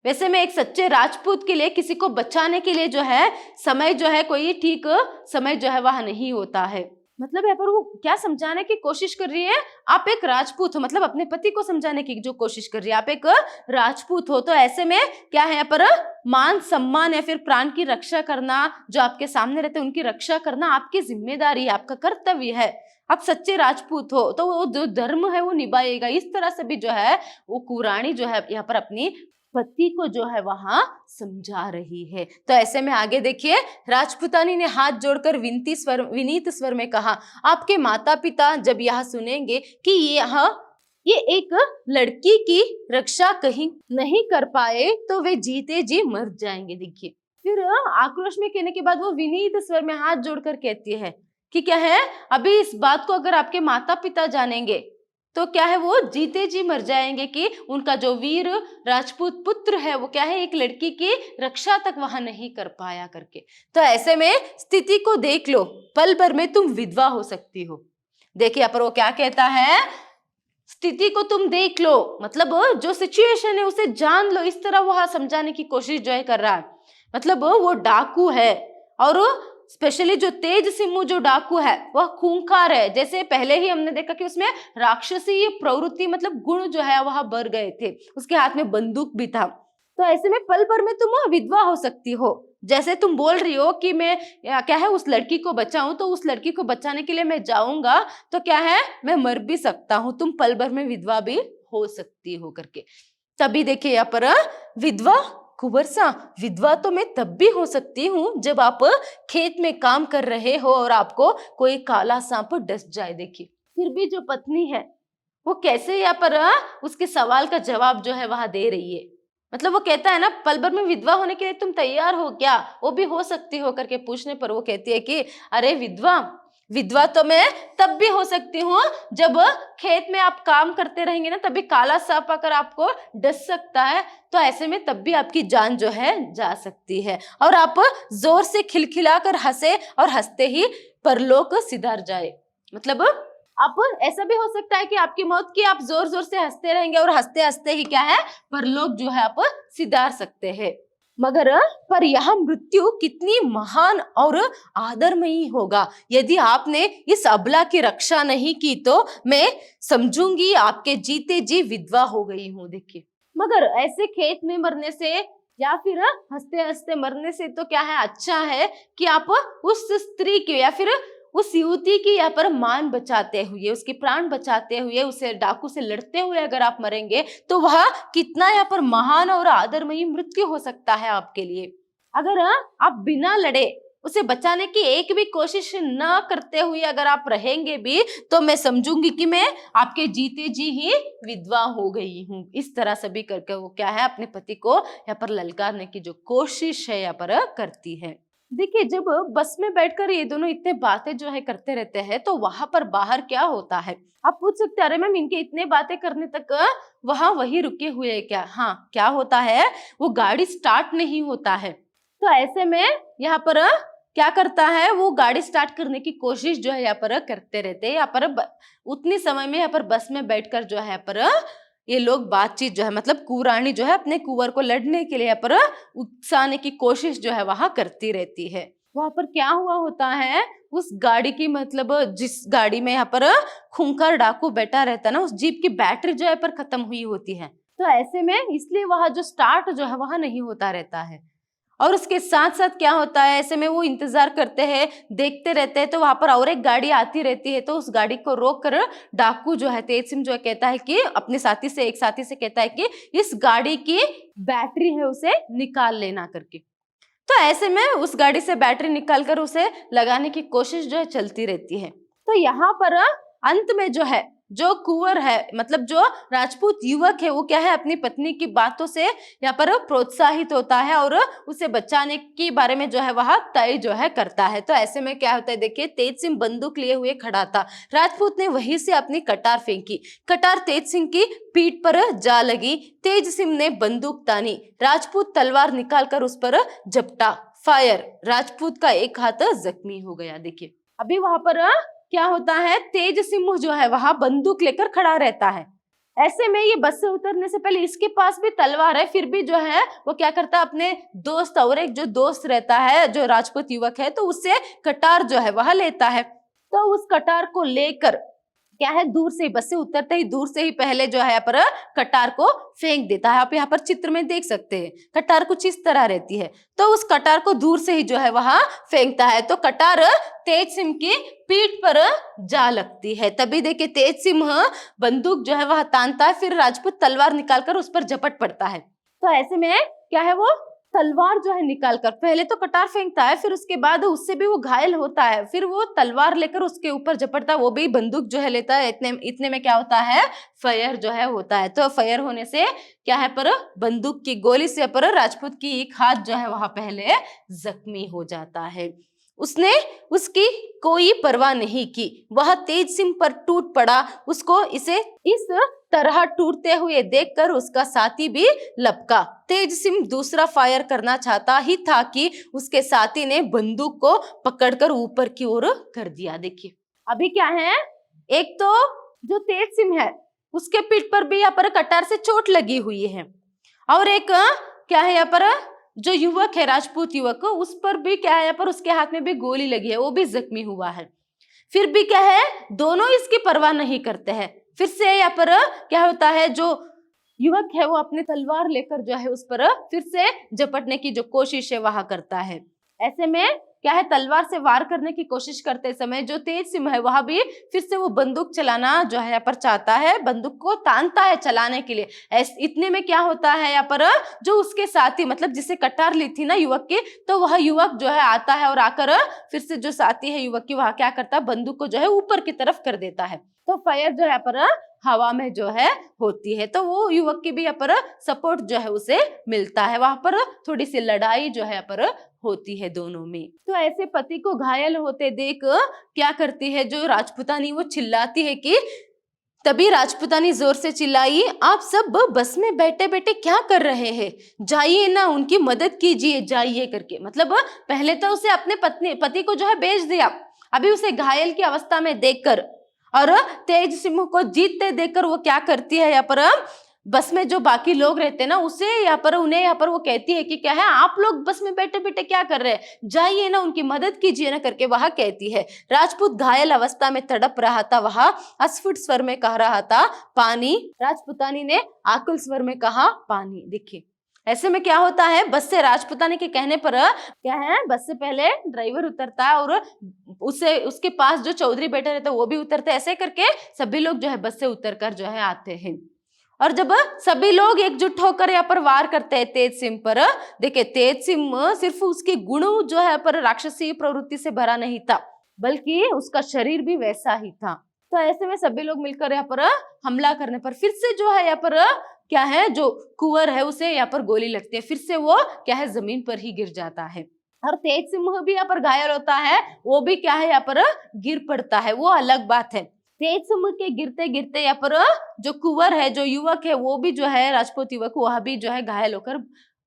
वैसे में एक सच्चे राजपूत के लिए, किसी को बचाने के लिए जो है समय जो है कोई ठीक समय जो है वह नहीं होता है। मतलब यहाँ पर वो क्या समझाने की कोशिश कर रही है, आप एक राजपूत हो, मतलब अपने पति को समझाने की जो कोशिश कर रही है, आप एक राजपूत हो, तो ऐसे में क्या है, यहाँ पर मान सम्मान या फिर प्राण की रक्षा करना, जो आपके सामने रहते हैं उनकी रक्षा करना आपकी जिम्मेदारी है, आपका कर्तव्य है। आप सच्चे राजपूत हो तो वो जो धर्म है वो निभाएगा। इस तरह से भी जो है वो कुरानी जो है यहाँ पर अपनी पति को जो है वहां समझा रही है। तो ऐसे में आगे देखिए, राजपुतानी ने हाथ जोड़कर विनीत स्वर में कहा, आपके माता पिता जब यह सुनेंगे कि ये एक लड़की की रक्षा कहीं नहीं कर पाए तो वे जीते जी मर जाएंगे। देखिए फिर आक्रोश में कहने के बाद वो विनीत स्वर में हाथ जोड़कर कहती है कि क्या है, अभी इस बात को अगर आपके माता पिता जानेंगे तो क्या है, वो जीते जी मर जाएंगे कि उनका जो वीर राजपूत पुत्र है वो क्या है, एक लड़की की रक्षा तक वहां नहीं कर पाया करके। तो ऐसे में स्थिति को देख लो, पल भर में तुम विधवा हो सकती हो। देखिए यहाँ पर वो क्या कहता है स्थिति को तुम देख लो, मतलब जो सिचुएशन है उसे जान लो, इस तरह वह समझाने की कोशिश जो है कर रहा है। मतलब वो डाकू है और स्पेशली जो तेज सिम्मू जो डाकू है वह खूंखार है। जैसे पहले ही हमने देखा कि उसमें राक्षसी प्रवृत्ति मतलब गुण जो है वह बढ़ गए थे, उसके हाथ में बंदूक भी था। तो ऐसे में पल भर में तुम विधवा हो सकती हो। जैसे तुम बोल रही हो कि मैं क्या है उस लड़की को बचाऊं, तो उस लड़की को बचाने के लिए मैं जाऊंगा तो क्या है मैं मर भी सकता हूँ, तुम पल भर में विधवा भी हो सकती हो करके। तभी देखिए यहाँ पर विधवा कुंवर सा, विधवा तो मैं तब भी हो सकती हूँ जब आप खेत में काम कर रहे हो और आपको कोई काला सांप डस जाए। देखिए फिर भी जो पत्नी है वो कैसे यहाँ पर उसके सवाल का जवाब जो है वहां दे रही है। मतलब वो कहता है ना पल भर में विधवा होने के लिए तुम तैयार हो क्या, वो भी हो सकती हो करके पूछने पर वो कहती है कि अरे विधवा, विधवा तो मैं तब भी हो सकती हूँ जब खेत में आप काम करते रहेंगे ना, तभी काला सांप आकर आपको डस सकता है, तो ऐसे में तब भी आपकी जान जो है जा सकती है और आप जोर से खिलखिलाकर हंसे और हंसते ही परलोक सिधार जाए। मतलब आप ऐसा भी हो सकता है कि आपकी मौत की आप जोर जोर से हंसते रहेंगे और हंसते हंसते ही क्या है परलोक जो है आप सिधार सकते हैं। मगर पर यह मृत्यु कितनी महान और आदरमयी होगा, यदि आपने इस अबला की रक्षा नहीं की तो मैं समझूंगी आपके जीते जी विधवा हो गई हूँ। देखिए मगर ऐसे खेत में मरने से या फिर हंसते हंसते मरने से तो क्या है अच्छा है कि आप उस स्त्री की या फिर उस युवती की यहाँ पर मान बचाते हुए, उसके प्राण बचाते हुए, उसे डाकू से लड़ते हुए अगर आप मरेंगे तो वह कितना यहाँ पर महान और आदरमयी मृत्यु हो सकता है आपके लिए। अगर आप बिना लड़े उसे बचाने की एक भी कोशिश न करते हुए अगर आप रहेंगे भी तो मैं समझूंगी कि मैं आपके जीते जी ही विधवा हो गई हूँ। इस तरह सभी करके वो क्या है अपने पति को यहाँ पर ललकारने की जो कोशिश है यहाँ पर करती है। देखिए जब बस में बैठकर ये दोनों इतने बातें जो है करते रहते हैं तो वहां पर बाहर क्या होता है। आप पूछ सकते हैं अरे मैम इनके इतने बातें करने तक वहां वही रुके हुए हैं क्या। हाँ क्या होता है वो गाड़ी स्टार्ट नहीं होता है, तो ऐसे में यहाँ पर क्या करता है वो गाड़ी स्टार्ट करने की कोशिश जो है यहाँ पर करते रहते हैं। यहाँ पर उतनी समय में यहाँ पर बस में बैठकर जो है यहाँ पर ये लोग बातचीत जो है मतलब कुंवरानी जो है अपने कुंवर को लड़ने के लिए यहाँ पर उकसाने की कोशिश जो है वहां करती रहती है। वहां पर क्या हुआ होता है उस गाड़ी की मतलब जिस गाड़ी में यहाँ पर खूंखार डाकू बैठा रहता है ना, उस जीप की बैटरी जो है पर खत्म हुई होती है, तो ऐसे में इसलिए वहां जो स्टार्ट जो है वहां नहीं होता रहता है। और उसके साथ साथ क्या होता है ऐसे में वो इंतजार करते हैं देखते रहते हैं, तो वहां पर और एक गाड़ी आती रहती है, तो उस गाड़ी को रोक कर डाकू जो है तेज सिंह जो है कहता है कि अपने साथी से एक साथी से कहता है कि इस गाड़ी की बैटरी है उसे निकाल लेना करके। तो ऐसे में उस गाड़ी से बैटरी निकाल कर उसे लगाने की कोशिश जो है चलती रहती है। तो यहाँ पर अंत में जो है जो कुंवर है मतलब जो राजपूत युवक है वो क्या है अपनी पत्नी की बातों से यहाँ पर प्रोत्साहित होता है और उसे बचाने के बारे में जो है वह तय जो है करता है। तो ऐसे में क्या होता है देखिए तेज सिंह बंदूक लिए हुए खड़ा था, राजपूत ने वहीं से अपनी कटार फेंकी, कटार तेज सिंह की पीठ पर जा लगी, तेज सिंह ने बंदूक तानी, राजपूत तलवार निकालकर उस पर झपटा, फायर, राजपूत का एक हाथ जख्मी हो गया। देखिए अभी वहां पर क्या होता है तेज सिंह जो है वहां बंदूक लेकर खड़ा रहता है। ऐसे में ये बस से उतरने से पहले इसके पास भी तलवार है, फिर भी जो है वो क्या करता है अपने दोस्त और एक जो दोस्त रहता है जो राजपूत युवक है तो उससे कटार जो है वह लेता है। तो उस कटार को लेकर क्या है दूर से ही बस से उतरते ही दूर से ही पहले जो है यहाँ पर कटार को फेंक देता है। आप यहाँ पर चित्र में देख सकते हैं कटार कुछ इस तरह रहती है, तो उस कटार को दूर से ही जो है वहां फेंकता है, तो कटार तेज सिंह की पीठ पर जा लगती है। तभी देखिए तेज सिंह बंदूक जो है वह तानता है, फिर राजपूत तलवार निकालकर उस पर झपट पड़ता है। तो ऐसे में क्या है वो तलवार जो है निकालकर पहले तो कटार फेंकता है, फिर उसके बाद उससे भी वो घायल होता है, फिर वो तलवार लेकर उसके ऊपर झपटता है, वो भी बंदूक जो है लेता है। इतने में क्या होता है फायर जो है होता है, तो फायर होने से क्या है पर बंदूक की गोली से पर राजपूत की एक हाथ जो है वहां पहले जख्मी हो जाता है। उसने उसकी कोई परवाह नहीं की, वह तेज सिंह पर टूट पड़ा, उसको इसे इस तरह टूटते हुए देखकर उसका साथी भी लपका। तेज सिंह दूसरा फायर करना चाहता ही था कि उसके साथी ने बंदूक को पकड़कर ऊपर की ओर कर दिया। देखिए अभी क्या है एक तो जो तेज सिंह है उसके पीठ पर भी यहाँ पर कटार से चोट लगी हुई है। और एक क्या है यहाँ पर जो युवक है, राजपूत युवक, उस पर भी क्या है यहाँ पर उसके हाथ में भी गोली लगी है, वो भी जख्मी हुआ है। फिर भी क्या है, दोनों इसकी परवाह नहीं करते हैं। फिर से यहाँ पर क्या होता है, जो युवक है वो अपनी तलवार लेकर जो है उस पर फिर से झपटने की जो कोशिश है वह करता है। ऐसे में क्या है, तलवार से वार करने की कोशिश करते समय जो तेज सिंह है वह भी फिर से वो बंदूक चलाना जो है यहाँ पर चाहता है, बंदूक को तानता है चलाने के लिए। इतने में क्या होता है यहाँ पर, जो उसके साथी मतलब जिसे कटार ली थी ना युवक की, तो वह युवक जो है आता है और आकर फिर से जो साथी है युवक की वह क्या करता है, बंदूक को जो है ऊपर की तरफ कर देता है। तो फायर जो है पर हवा में जो है होती है, तो वो युवक की भी यहाँ पर सपोर्ट जो है उसे मिलता है। वहां पर थोड़ी सी लड़ाई जो है यहाँ पर होती है दोनों में। तो ऐसे पति को घायल होते देख क्या करती है जो राजपूतानी, वो चिल्लाती है कि तभी राजपूतानी जोर से चिल्लाई, आप सब बस में बैठे बैठे क्या कर रहे हैं, जाइए ना, उनकी मदद कीजिए, जाइए करके। मतलब पहले तो उसे अपने पति को जो है भेज दिया, अभी उसे घायल की अवस्था में देखकर और तेज सिंह को जीतते देखकर वो क्या करती है, यहाँ पर बस में जो बाकी लोग रहते हैं ना उसे यहाँ पर उन्हें यहाँ पर वो कहती है कि क्या है, आप लोग बस में बैठे बैठे क्या कर रहे हैं, जाइए ना, उनकी मदद कीजिए ना करके वह कहती है। राजपूत घायल अवस्था में तड़प रहा था, वह अस्फुट स्वर में कह रहा था पानी। राजपूतानी ने आकुल स्वर में कहा पानी। देखिए ऐसे में क्या होता है, बस से राजपूतानी के कहने पर क्या है, बस से पहले ड्राइवर उतरता है और उसके पास जो चौधरी बैठे रहते हैं वो भी उतरते हैं। ऐसे करके सभी लोग जो है बस से उतरकर जो है आते हैं। और जब सभी लोग एकजुट होकर यहाँ पर वार करते हैं तेज सिंह पर, देखिए तेज सिंह सिर्फ उसके गुण जो है पर राक्षसी प्रवृत्ति से भरा नहीं था, बल्कि उसका शरीर भी वैसा ही था। तो ऐसे में सभी लोग मिलकर यहाँ पर हमला करने पर फिर से जो है यहाँ पर क्या है, जो कुंवर है उसे यहाँ पर गोली लगती है, फिर से वो क्या है जमीन पर ही गिर जाता है। और तेज सिंह भी यहाँ पर घायल होता है, वो भी क्या है यहाँ पर गिर पड़ता है, वो अलग बात है। तेज सिंह के गिरते गिरते यहाँ पर जो कुंवर है, जो युवक है, वो भी जो है राजपूत युवक, वह भी जो है घायल होकर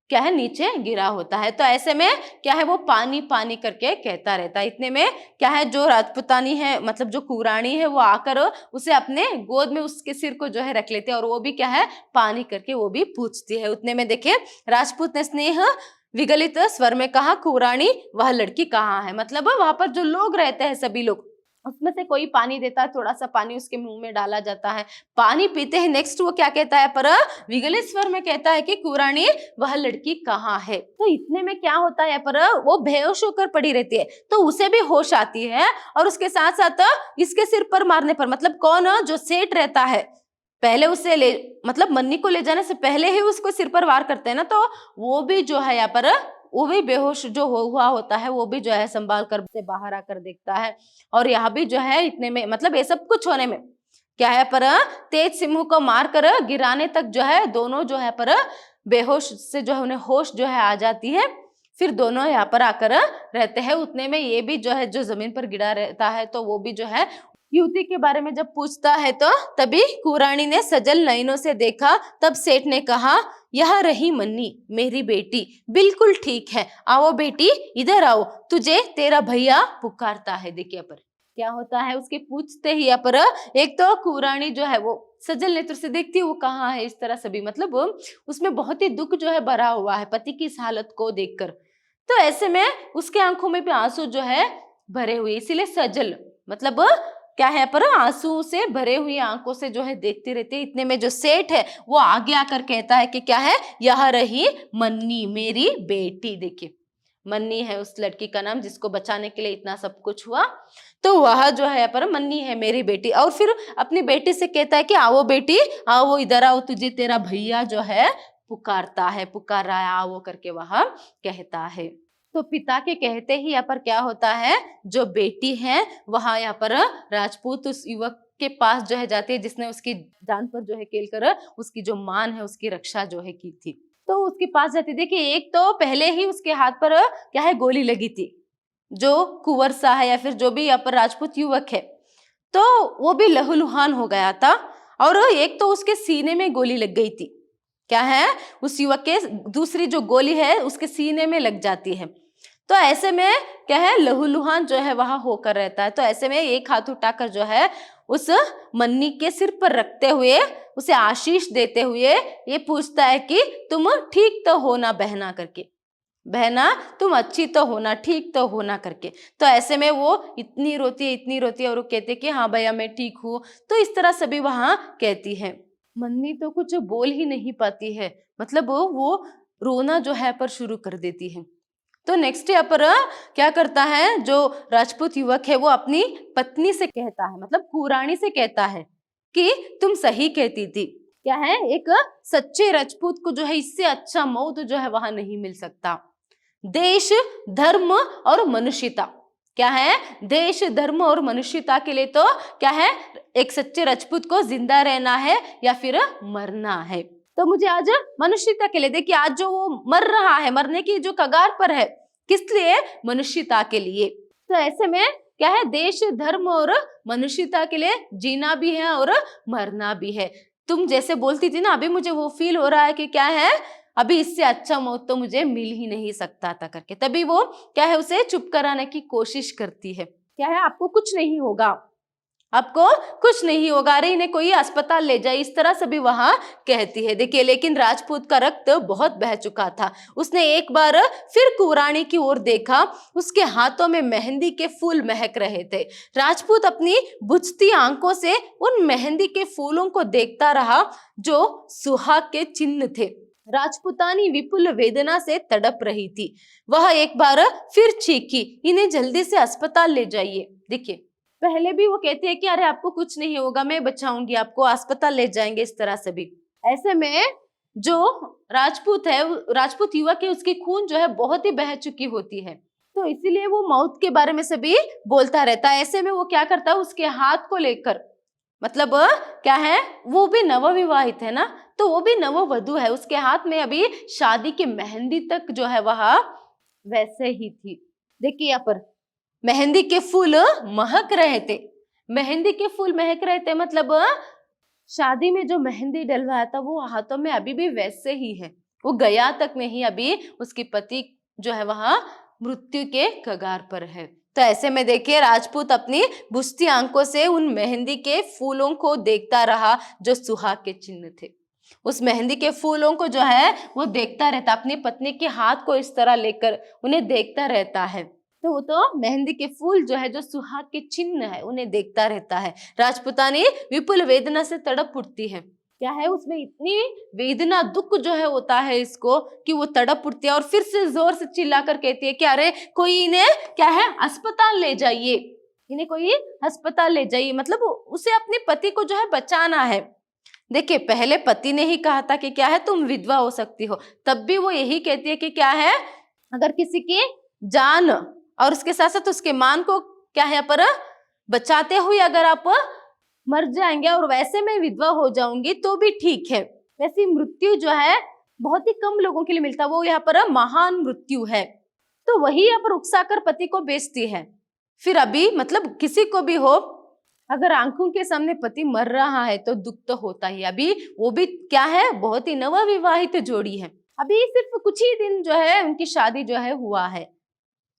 क्या है नीचे गिरा होता है। तो ऐसे में क्या है, वो पानी पानी करके कहता रहता है। इतने में क्या है, जो राजपूतानी है मतलब जो कुरानी है वो आकर उसे अपने गोद में उसके सिर को जो है रख लेते हैं और वो भी क्या है पानी करके वो भी पूछती है। उतने में देखिए राजपूत ने स्नेह विगलित स्वर में कहा, कुरानी वह लड़की कहाँ है। मतलब वहां पर जो लोग रहते हैं सभी लोग, उसमें से कोई पानी देता है, थोड़ा सा पानी उसके मुंह में डाला जाता है, पानी पीते हैं। नेक्स्ट वो क्या कहता है, पर विगलित स्वर में कहता है कि कुरानी वह लड़की कहाँ है। तो इतने में क्या होता है, पर वो बेहोश होकर पड़ी रहती है, तो उसे भी होश आती है और उसके साथ साथ इसके सिर पर मारने पर, मतलब कौन जो सेठ रहता है, पहले उसे ले मतलब मन्नी को ले जाने से पहले ही उसको सिर पर वार करते हैं ना, तो वो भी जो है यहाँ पर वो भी बेहोश जो हुआ होता है, वो भी जो है संभाल कर से बाहर आकर देखता है। और यहाँ भी जो है इतने में मतलब ये सब कुछ होने में क्या है, पर तेज सिंह को मार कर गिराने तक जो है दोनों जो है पर बेहोश से जो है उन्हें होश जो है आ जाती है। फिर दोनों यहाँ पर आकर रहते हैं। उतने में ये भी जो है जो जमीन पर गिरा रहता है, तो वो भी जो है युवती के बारे में जब पूछता है, तो तभी कुरानी ने सजल नयनों से देखा। तब सेठ ने कहा, यह रही मन्नी मेरी बेटी, बिल्कुल ठीक है, आओ बेटी इधर आओ, तुझे तेरा भैया पुकारता है। देखिए पर क्या होता है, उसके पूछते ही पर एक तो कुरानी जो है वो सजल नेत्र से देखती है वो कहाँ है, इस तरह सभी मतलब उसमें बहुत ही दुख जो है भरा हुआ है पति की इस हालत को देखकर। तो ऐसे में उसके आंखों में भी आंसू जो है भरे हुए, इसीलिए सजल मतलब क्या है, पर आंसू से भरे हुई आंखों से जो है देखती रहती है। इतने में जो सेठ है वो आगे आकर कहता है कि क्या है, यह रही मन्नी मेरी बेटी। देखिए मन्नी है उस लड़की का नाम जिसको बचाने के लिए इतना सब कुछ हुआ, तो वह जो है पर मन्नी है मेरी बेटी। और फिर अपनी बेटी से कहता है कि आओ बेटी आओ इधर आओ, तुझे तेरा भैया जो है पुकारता है, पुकार रहा है, आओ करके वह कहता है। तो पिता के कहते ही यहाँ पर क्या होता है, जो बेटी है वहां यहाँ पर राजपूत उस युवक के पास जो है जाती है जिसने उसकी जान पर जो है खेल कर उसकी जो मान है उसकी रक्षा जो है की थी। तो उसके पास जाती थी कि एक तो पहले ही उसके हाथ पर क्या है गोली लगी थी, जो कुंवर सा है या फिर जो भी यहाँ पर राजपूत युवक है, तो वो भी लहूलुहान हो गया था। और एक तो उसके सीने में गोली लग गई थी, क्या है उस युवक के दूसरी जो गोली है उसके सीने में लग जाती है। तो ऐसे में क्या है, लहूलुहान जो है वहां होकर रहता है। तो ऐसे में एक हाथ उठाकर जो है उस मन्नी के सिर पर रखते हुए उसे आशीष देते हुए ये पूछता है कि तुम ठीक तो हो ना बहना करके, बहना तुम अच्छी तो होना, ठीक तो होना करके। तो ऐसे में वो इतनी रोती है और वो कहते कि हाँ भैया मैं ठीक हूँ। तो इस तरह सभी वहां कहती है। मन्नी तो कुछ बोल ही नहीं पाती है, मतलब वो रोना जो है पर शुरू कर देती है। तो नेक्स्ट यहाँ पर क्या करता है, जो राजपूत युवक है वो अपनी पत्नी से कहता है, मतलब कुरानी से कहता है कि तुम सही कहती थी। क्या है, एक सच्चे राजपूत को जो है इससे अच्छा मौत जो है वहां नहीं मिल सकता। देश, धर्म और मनुष्यता, क्या है, देश, धर्म और मनुष्यता के लिए तो क्या है, एक सच्चे राजपूत को जिंदा रहना है या फिर मरना है। तो मुझे आज मनुष्यता के लिए, देखिए आज जो वो मर रहा है, मरने की जो कगार पर है, किस लिए, मनुष्यता के लिए। तो ऐसे में क्या है, देश, धर्म और मनुष्यता के लिए जीना भी है और मरना भी है। तुम जैसे बोलती थी ना, अभी मुझे वो फील हो रहा है कि क्या है, अभी इससे अच्छा मौत तो मुझे मिल ही नहीं सकता था करके। तभी वो क्या है, उसे चुप कराने की कोशिश करती है। क्या है, आपको कुछ नहीं होगा, आपको कुछ नहीं होगा, अरे इन्हें कोई अस्पताल ले जाए, इस तरह से भी वहां कहती है। देखिए लेकिन राजपूत का रक्त बहुत बह चुका था। उसने एक बार फिर कुरानी की ओर देखा, उसके हाथों में मेहंदी के फूल महक रहे थे। राजपूत अपनी बुझती आंखों से उन मेहंदी के फूलों को देखता रहा जो सुहाग के चिन्ह थे। राजपुतानी विपुल वेदना से तड़प रही थी। वह एक बार फिर चीखी, इन्हें जल्दी से अस्पताल ले जाइए। देखिए पहले भी वो कहती है कि अरे आपको कुछ नहीं होगा, मैं बचाऊंगी आपको, अस्पताल ले जाएंगे, इस तरह से भी। ऐसे में जो राजपूत है, राजपूत युवक है, उसकी खून जो है बहुत ही बह चुकी होती है। तो इसीलिए वो मौत के बारे में सभी बोलता रहता है। ऐसे में वो क्या करता है, उसके हाथ को लेकर, मतलब क्या है, वो भी नवविवाहित है ना, तो वो भी नववधु है, उसके हाथ में अभी शादी की मेहंदी तक जो है वह वैसे ही थी। देखिए यहाँ पर मेहंदी के फूल महक रहे थे, मेहंदी के फूल महक रहे थे, मतलब शादी में जो मेहंदी डलवाया था वो हाथों में अभी भी वैसे ही है, वो गया तक नहीं, अभी उसकी पति जो है वहां मृत्यु के कगार पर है। तो ऐसे में देखिए राजपूत अपनी बुझती आंखों से उन मेहंदी के फूलों को देखता रहा जो सुहाग के चिन्ह थे। उस मेहंदी के फूलों को जो है वो देखता रहता, अपनी पत्नी के हाथ को इस तरह लेकर उन्हें देखता रहता है। तो वो तो मेहंदी के फूल जो है, जो सुहाग के चिन्ह है, उन्हें देखता रहता है। राजपुतानी विपुल वेदना से तड़प उठती है। क्या है, उसमें इतनी वेदना, दुख जो है होता है इसको कि वो तड़प उठती है और फिर से जोर से चिल्लाकर कहती है कि अरे कोई इन्हें क्या है, अस्पताल ले जाइए, इन्हें कोई अस्पताल ले जाइए, मतलब उसे अपने पति को जो है बचाना है। देखिए पहले पति ने ही कहा था कि क्या है, तुम विधवा हो सकती हो, तब भी वो यही कहती है कि क्या है, अगर किसी की जान और उसके साथ साथ उसके मान को क्या है पर बचाते हुए अगर आप मर जाएंगे और वैसे मैं विधवा हो जाऊंगी तो भी ठीक है। वैसी मृत्यु जो है बहुत ही कम लोगों के लिए मिलता, वो यहाँ पर महान मृत्यु है। तो वही यहाँ पर उकसाकर पति को बेचती है। फिर अभी मतलब किसी को भी हो, अगर आंखों के सामने पति मर रहा है तो दुख तो होता ही। अभी वो भी क्या है, बहुत ही नवविवाहित जोड़ी है, अभी सिर्फ कुछ ही दिन जो है उनकी शादी जो है हुआ है,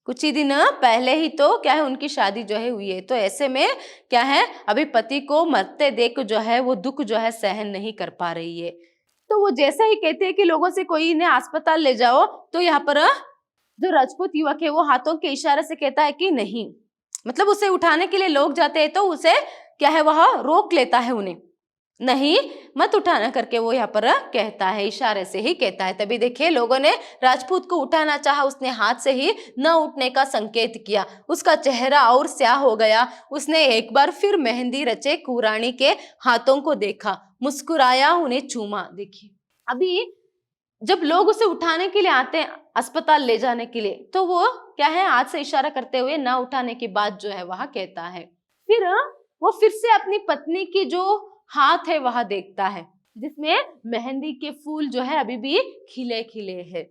कुछ ही दिन पहले ही तो क्या है उनकी शादी जो है हुई है। तो ऐसे में क्या है, अभी पति को मरते देख जो है वो दुख जो है सहन नहीं कर पा रही है। तो वो जैसे ही कहते हैं कि लोगों से कोई इन्हें अस्पताल ले जाओ, तो यहाँ पर जो राजपूत युवक है वो हाथों के इशारे से कहता है कि नहीं, मतलब उसे उठाने के लिए लोग जाते हैं तो उसे क्या है वह रोक लेता है उन्हें, नहीं मत उठाना करके वो यहाँ पर कहता है, इशारे से ही कहता है। तभी देखिए लोगों ने राजपूत को उठाना चाहा, उसने हाथ से ही न उठने का संकेत किया, उसका चेहरा और स्याह हो गया। उसने एक बार फिर मेहंदी रचे कुरानी के हाथों को देखा, मुस्कुराया, उन्हें चूमा। देखिए अभी जब लोग उसे उठाने के लिए आते हैं अस्पताल ले जाने के लिए, तो वो क्या है हाथ से इशारा करते हुए ना उठाने की बात जो है वह कहता है। फिर वो फिर से अपनी पत्नी की जो हाथ है वह देखता है, जिसमें मेहंदी के फूल जो है अभी भी खिले खिले है,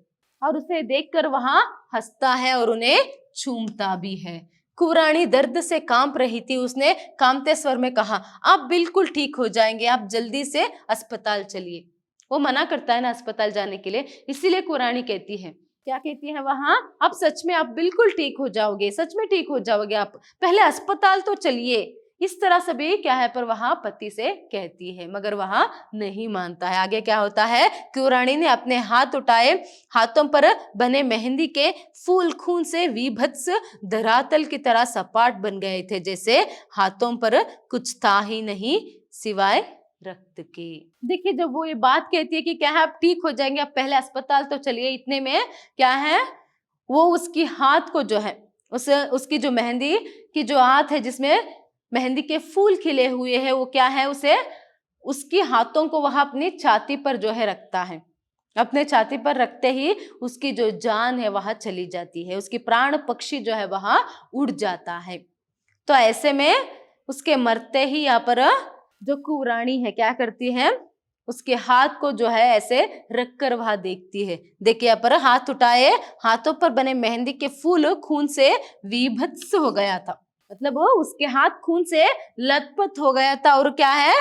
और उसे देखकर वहां हंसता है और उन्हें चूमता भी है। कुरानी दर्द से कांप रही थी, उसने कांपते स्वर में कहा, आप बिल्कुल ठीक हो जाएंगे, आप जल्दी से अस्पताल चलिए। वो मना करता है ना अस्पताल जाने के लिए, इसीलिए कुरानी कहती है क्या कहती है वहां, अब सच में आप बिल्कुल ठीक हो जाओगे, सच में ठीक हो जाओगे आप, पहले अस्पताल तो चलिए। इस तरह से भी क्या है पर वहां पति से कहती है, मगर वहां नहीं मानता है। आगे क्या होता है, क्यूरानी ने अपने हाथ उठाए, हाथों पर बने मेहंदी के फूल खून से विभत्स धरातल की तरह सपाट बन गए थे, जैसे हाथों पर कुछ था ही नहीं सिवाय रक्त की। देखिए जब वो ये बात कहती है कि क्या है आप ठीक हो जाएंगे, आप पहले अस्पताल तो चलिए, इतने में क्या है वो उसकी हाथ को जो है उसकी जो मेहंदी की जो हाथ है जिसमें मेहंदी के फूल खिले हुए हैं, वो क्या है उसे उसकी हाथों को वहां अपनी छाती पर जो है रखता है। अपने छाती पर रखते ही उसकी जो जान है वहां चली जाती है, उसकी प्राण पक्षी जो है वहां उड़ जाता है। तो ऐसे में उसके मरते ही यहाँ पर जो कुरानी है क्या करती है, उसके हाथ को जो है ऐसे रख कर वहां देखती है। देखिए यहाँ पर हाथ उठाए, हाथों पर बने मेहंदी के फूल खून से विभत्स हो गया था, मतलब वो उसके हाथ खून से लथपथ हो गया था। और क्या है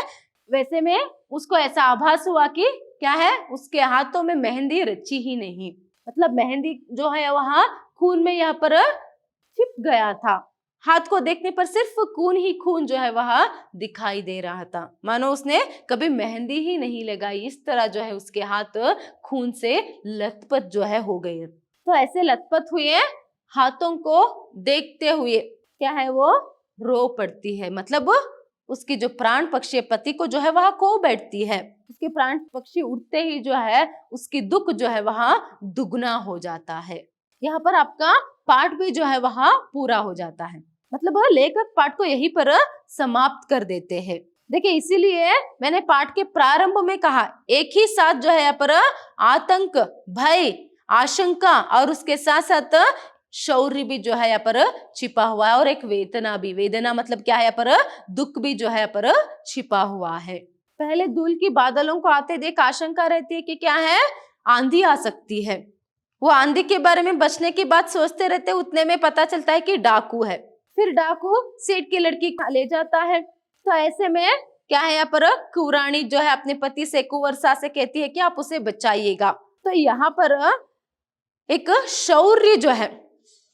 वैसे में उसको ऐसा आभास हुआ कि क्या है उसके हाथों में मेहंदी रची ही नहीं, मतलब मेहंदी जो है वहां खून में यहाँ पर छिप गया था। हाथ को देखने पर सिर्फ खून ही खून जो है वहां दिखाई दे रहा था, मानो उसने कभी मेहंदी ही नहीं लगाई। इस तरह जो है उसके हाथ खून से लथपथ जो है हो गए। तो ऐसे लथपथ हुए हाथों को देखते हुए क्या है वो रो पड़ती है, मतलब उसकी जो प्राण पक्षी पति को जो है वहां खो बैठती है। उसके प्राण पक्षी उड़ते ही जो है उसकी दुख जो है वहां दुगना हो जाता है। यहाँ पर आपका पाठ भी जो है वहां पूरा हो जाता है, मतलब लेखक पाठ को यहीं पर समाप्त कर देते हैं। देखिए इसीलिए मैंने पाठ के प्रारंभ में कहा एक ही साथ जो है यहाँ पर आतंक, भय, आशंका और उसके साथ साथ शौर्य भी जो है यहाँ पर छिपा हुआ है, और एक वेदना भी। वेदना मतलब क्या है यहाँ पर दुख भी जो है यहाँ पर छिपा हुआ है। पहले धूल की बादलों को आते देख आशंका रहती है कि क्या है आंधी आ सकती है। वो आंधी के बारे में बचने की बात सोचते रहते, उतने में पता चलता है कि डाकू है। फिर डाकू सेठ की लड़की ले जाता है। तो ऐसे में क्या है यहाँ पर कुरानी जो है अपने पति से कुंवरसा से कहती है कि आप उसे बचाइएगा। तो यहाँ पर एक शौर्य जो है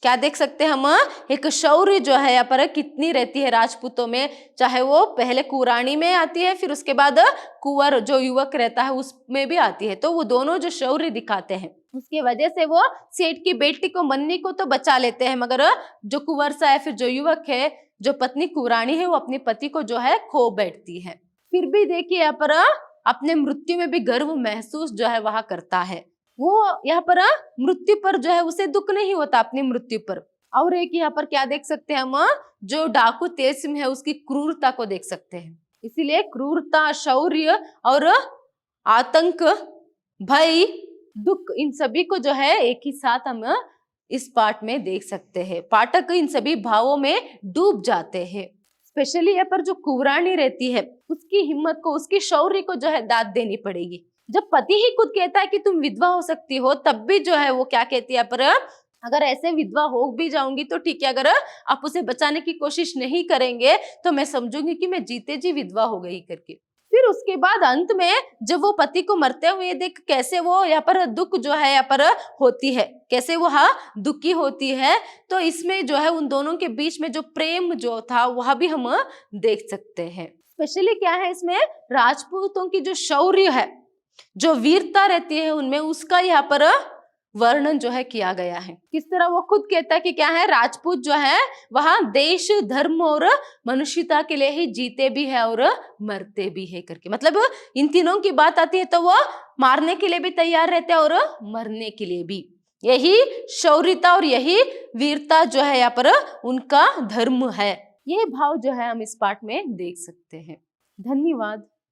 क्या देख सकते हैं हम, एक शौर्य जो है यहाँ पर कितनी रहती है राजपूतों में, चाहे वो पहले कुरानी में आती है फिर उसके बाद कुंवर जो युवक रहता है उसमें भी आती है। तो वो दोनों जो शौर्य दिखाते हैं उसकी वजह से वो सेठ की बेटी को मन्नी को तो बचा लेते हैं, मगर जो कुंवरसा है फिर जो युवक है जो पत्नी कुरानी है वो अपने पति को जो है खो बैठती है। फिर भी देखिए यहाँ पर अपने मृत्यु में भी गर्व महसूस जो है वहां करता है। वो यहाँ पर मृत्यु पर जो है उसे दुख नहीं होता अपनी मृत्यु पर। और एक यहाँ पर क्या देख सकते हैं हम, जो डाकू तेजसिंह है उसकी क्रूरता को देख सकते हैं। इसीलिए क्रूरता, शौर्य और आतंक, भय, दुख, इन सभी को जो है एक ही साथ हम इस पाठ में देख सकते हैं। पाठक इन सभी भावों में डूब जाते हैं। स्पेशली यहाँ पर जो कुंवरानी रहती है उसकी हिम्मत को, उसकी शौर्य को जो है दाद देनी पड़ेगी। जब पति ही खुद कहता है कि तुम विधवा हो सकती हो, तब भी जो है वो क्या कहती है, पर अगर ऐसे विधवा हो भी जाऊंगी तो ठीक है, अगर आप उसे बचाने की कोशिश नहीं करेंगे तो मैं समझूंगी कि मैं जीते जी विधवा हो गई करके। फिर उसके बाद अंत में जब वो पति को मरते हुए देख कैसे वो यहाँ पर दुख जो है यहाँ पर होती है, कैसे वो दुखी होती है, तो इसमें जो है उन दोनों के बीच में जो प्रेम जो था वह भी हम देख सकते हैं। स्पेशली क्या है इसमें राजपूतों की जो शौर्य है, जो वीरता रहती है उनमें, उसका यहाँ पर वर्णन जो है किया गया है। किस तरह वो खुद कहता है कि क्या है राजपूत जो है वहां देश, धर्म और मनुष्यता के लिए ही जीते भी है और मरते भी है करके। मतलब इन तीनों की बात आती है तो वो मारने के लिए भी तैयार रहते हैं और मरने के लिए भी। यही शौर्यता और यही वीरता जो है यहाँ पर उनका धर्म है। ये भाव जो है हम इस पाठ में देख सकते हैं। धन्यवाद।